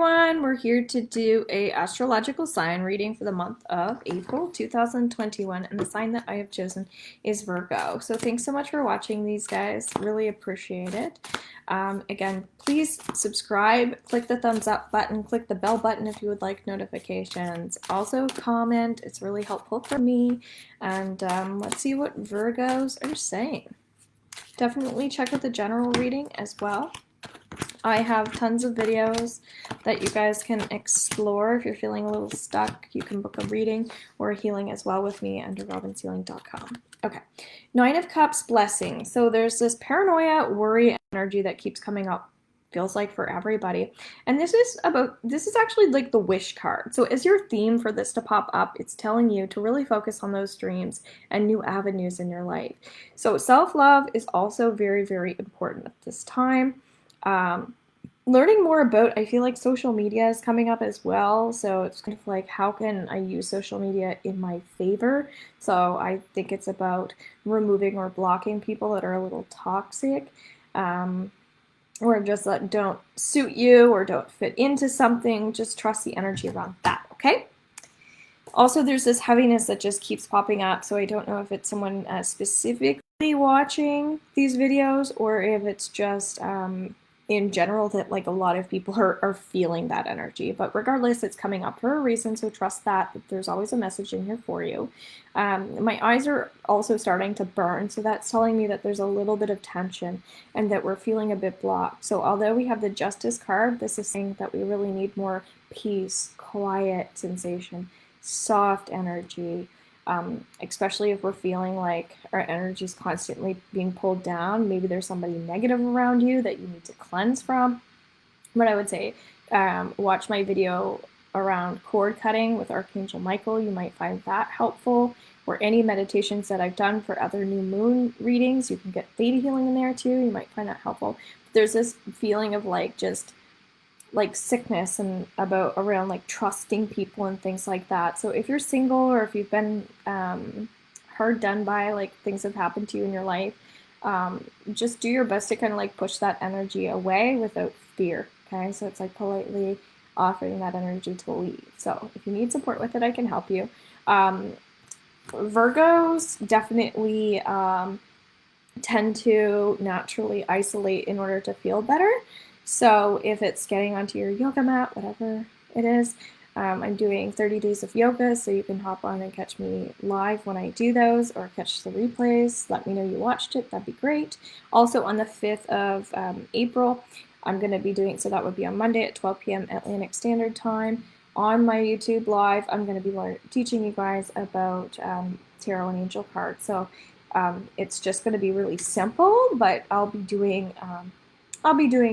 Everyone, we're here to do a astrological sign reading for the month of April 2021, and the sign that I have chosen is Virgo. So thanks so much for watching these, guys. Really appreciate it. Again, please subscribe, click the thumbs up button, click the bell button if you would like notifications. Also comment, it's really helpful for me. And let's see what Virgos are saying. Definitely check out the general reading as well. I have tons of videos that you guys can explore. If you're feeling a little stuck, you can book a reading or a healing as well with me under robbinshealing.com. Okay, Nine of Cups, blessing. So there's this paranoia, worry energy that keeps coming up, feels like, for everybody. And this is actually like the wish card. So as your theme for this to pop up, it's telling you to really focus on those dreams and new avenues in your life. So self-love is also very, very important at this time. Learning more about, I feel like social media is coming up as well. So it's kind of like, how can I use social media in my favor? So I think it's about removing or blocking people that are a little toxic, or just that don't suit you or don't fit into something. Just trust the energy around that, okay? Also, there's this heaviness that just keeps popping up. So I don't know if it's someone specifically watching these videos or if it's just in general that like a lot of people are feeling that energy. But regardless, it's coming up for a reason, so trust that there's always a message in here for you. My eyes are also starting to burn, so that's telling me that there's a little bit of tension and that we're feeling a bit blocked. So although we have the Justice card, this is saying that we really need more peace, quiet sensation, soft energy, especially if we're feeling like our energy is constantly being pulled down. Maybe there's somebody negative around you that you need to cleanse from. But I would say watch my video around cord cutting with Archangel Michael. You might find that helpful. Or any meditations that I've done for other new moon readings. You can get theta healing in there too. You might find that helpful. There's this feeling of like just like sickness and around like trusting people and things like that. So if you're single or if you've been hard done by, like things have happened to you in your life, just do your best to kind of like push that energy away without fear. Okay, so it's like politely offering that energy to leave. So if you need support with it, I can help you. Virgos definitely tend to naturally isolate in order to feel better. So if it's getting onto your yoga mat, whatever it is, I'm doing 30 days of yoga, so you can hop on and catch me live when I do those, or catch the replays. Let me know you watched it. That'd be great. Also on the 5th of April, I'm going to be doing, so that would be on Monday at 12 p.m. Atlantic Standard Time. On my YouTube live, I'm going to be teaching you guys about tarot and angel cards. So it's just going to be really simple, but I'll be doing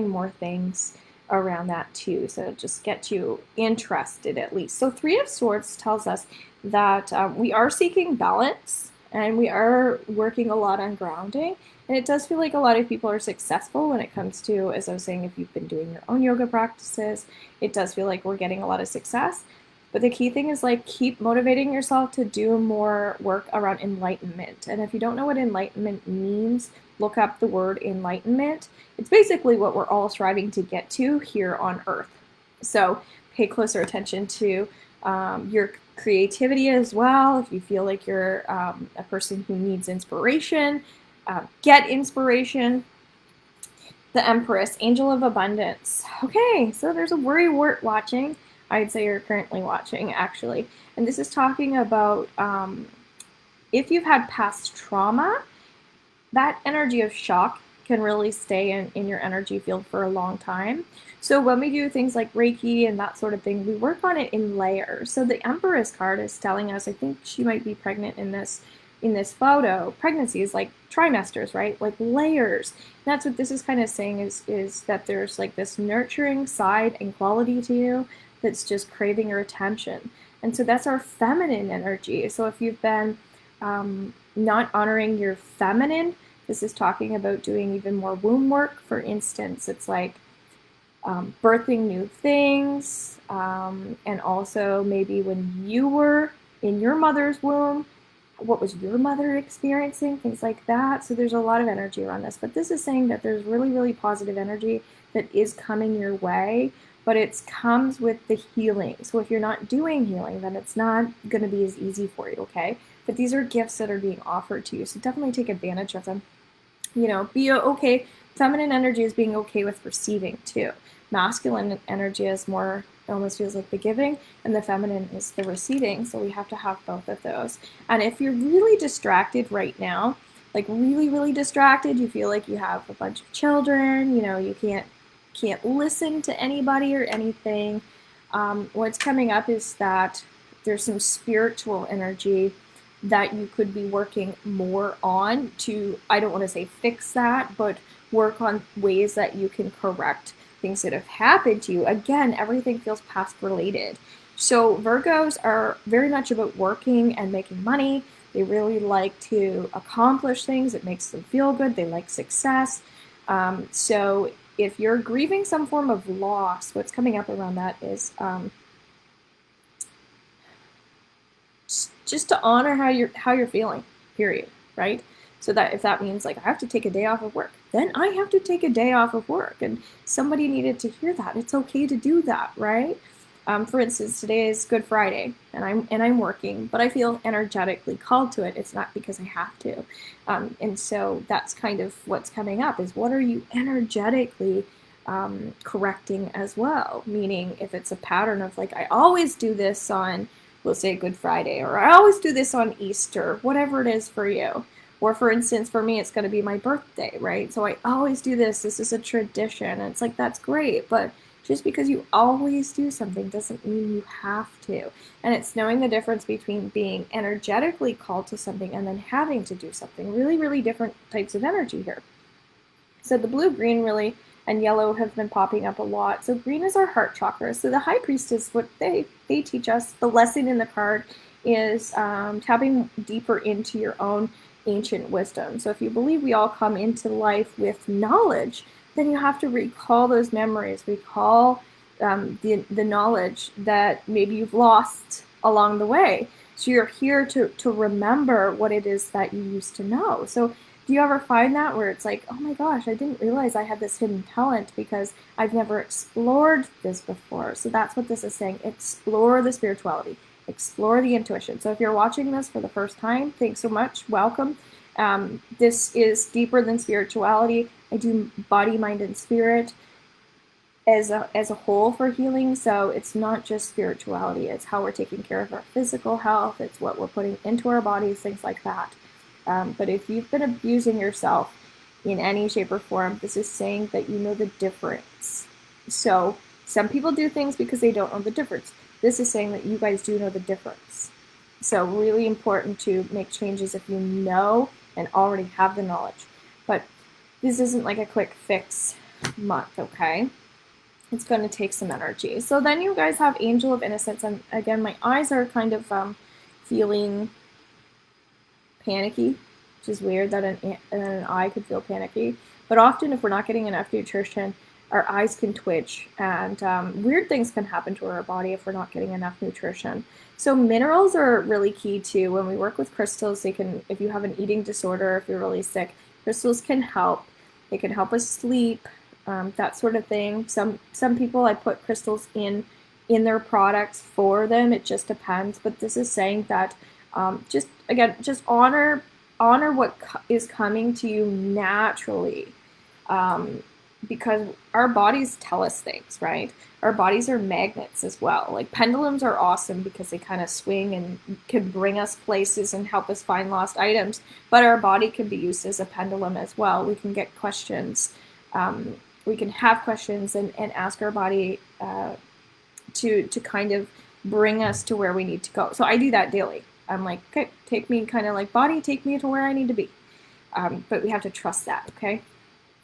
more things around that too, so just get you interested at least. So Three of Swords tells us that we are seeking balance and we are working a lot on grounding, and it does feel like a lot of people are successful when it comes to, as I was saying, if you've been doing your own yoga practices, it does feel like we're getting a lot of success. But the key thing is like keep motivating yourself to do more work around enlightenment. And if you don't know what enlightenment means, look up the word enlightenment. It's basically what we're all striving to get to here on Earth. So pay closer attention to your creativity as well. If you feel like you're a person who needs inspiration, get inspiration. The Empress, Angel of Abundance. Okay, so there's a worry wart watching. I'd say you're currently watching, actually. And this is talking about if you've had past trauma, that energy of shock can really stay in your energy field for a long time. So when we do things like Reiki and that sort of thing, we work on it in layers. So the Empress card is telling us, I think she might be pregnant in this photo. Pregnancy is like trimesters, right? Like layers. And that's what this is kind of saying is that there's like this nurturing side and quality to you that's just craving your attention. And so that's our feminine energy. So if you've been not honoring your feminine, this is talking about doing even more womb work. For instance, it's like birthing new things, and also maybe when you were in your mother's womb, what was your mother experiencing, things like that. So there's a lot of energy around this, but this is saying that there's really, really positive energy that is coming your way but it comes with the healing. So if you're not doing healing, then it's not going to be as easy for you, okay? But these are gifts that are being offered to you, so definitely take advantage of them. You know, be okay. Feminine energy is being okay with receiving too. Masculine energy is more, almost feels like the giving, and the feminine is the receiving. So we have to have both of those. And if you're really distracted right now, like really, really distracted, you feel like you have a bunch of children, you know, you can't listen to anybody or anything. What's coming up is that there's some spiritual energy that you could be working more on to, I don't want to say fix that, but work on ways that you can correct things that have happened to you. Again, everything feels past related. So Virgos are very much about working and making money. They really like to accomplish things. It makes them feel good. They like success. So if you're grieving some form of loss, what's coming up around that is just to honor how you're feeling, period, right? So that if that means like I have to take a day off of work, then I have to take a day off of work, and somebody needed to hear that. It's okay to do that, right? For instance, today is Good Friday, and I'm working, but I feel energetically called to it. It's not because I have to, and so that's kind of what's coming up. Is what are you energetically correcting as well? Meaning, if it's a pattern of like I always do this on, we'll say Good Friday, or I always do this on Easter, whatever it is for you. Or for instance, for me, it's going to be my birthday, right? So I always do this. This is a tradition. And it's like, that's great. But just because you always do something doesn't mean you have to. And it's knowing the difference between being energetically called to something and then having to do something. Really, really different types of energy here. So the blue, green really, and yellow have been popping up a lot. So green is our heart chakra. So the high priestess, what they teach us, the lesson in the card is tapping deeper into your own ancient wisdom. So if you believe we all come into life with knowledge, then you have to recall those memories, recall the knowledge that maybe you've lost along the way. So you're here to remember what it is that you used to know. So do you ever find that where it's like, oh my gosh, I didn't realize I had this hidden talent because I've never explored this before? So that's what this is saying. Explore the spirituality, explore the intuition. So if you're watching this for the first time, thanks so much. Welcome. This is deeper than spirituality. I do body, mind, and spirit as a whole for healing. So it's not just spirituality. It's how we're taking care of our physical health. It's what we're putting into our bodies, things like that. But if you've been abusing yourself in any shape or form, this is saying that you know the difference. So some people do things because they don't know the difference. This is saying that you guys do know the difference. So really important to make changes if you know and already have the knowledge. But this isn't like a quick fix month, okay? It's going to take some energy. So then you guys have Angel of Innocence. And again, my eyes are kind of feeling panicky, which is weird that an eye could feel panicky. But often if we're not getting enough nutrition, our eyes can twitch, and weird things can happen to our body if we're not getting enough nutrition. So minerals are really key too. When we work with crystals, they can, if you have an eating disorder, if you're really sick, crystals can help. They can help us sleep, that sort of thing. Some people, I put crystals in their products for them. It just depends. But this is saying that just honor what is coming to you naturally, because our bodies tell us things, right? Our bodies are magnets as well. Like pendulums are awesome because they kind of swing and can bring us places and help us find lost items, but our body can be used as a pendulum as well. We can get questions, we can have questions and ask our body to kind of bring us to where we need to go. So I do that daily. I'm like, okay, take me, kind of like body, take me to where I need to be. But we have to trust that, okay?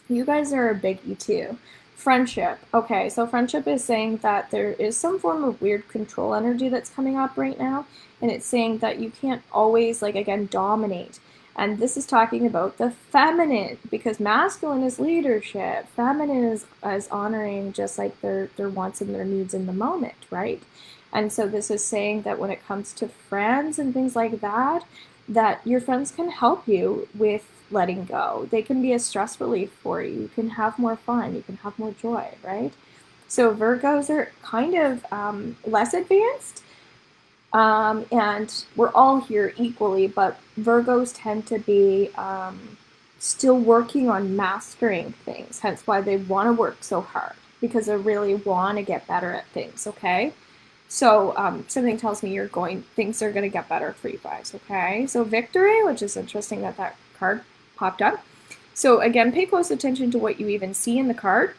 You guys are a biggie too. Friendship. Okay, so friendship is saying that there is some form of weird control energy that's coming up right now. And it's saying that you can't always, like, again, dominate. And this is talking about the feminine, because masculine is leadership. Feminine is honoring just like their wants and their needs in the moment, right? And so this is saying that when it comes to friends and things like that, that your friends can help you with letting go. They can be a stress relief for you. You can have more fun. You can have more joy, right? So Virgos are kind of less advanced, and we're all here equally, but Virgos tend to be still working on mastering things, hence why they want to work so hard, because they really want to get better at things, okay? So something tells me things are going to get better for you guys, okay? So victory, which is interesting that that card popped up. So again, pay close attention to what you even see in the card.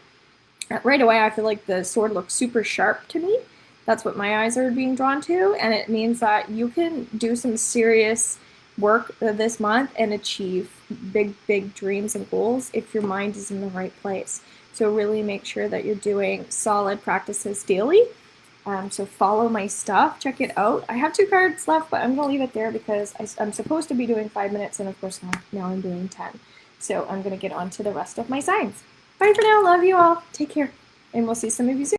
Right away, I feel like the sword looks super sharp to me. That's what my eyes are being drawn to, and it means that you can do some serious work this month and achieve big, big dreams and goals if your mind is in the right place. So really make sure that you're doing solid practices daily. So follow my stuff, check it out. I have 2 cards left, but I'm going to leave it there because I'm supposed to be doing 5 minutes, and of course now I'm doing 10. So I'm going to get on to the rest of my signs. Bye for now. Love you all. Take care. And we'll see some of you soon.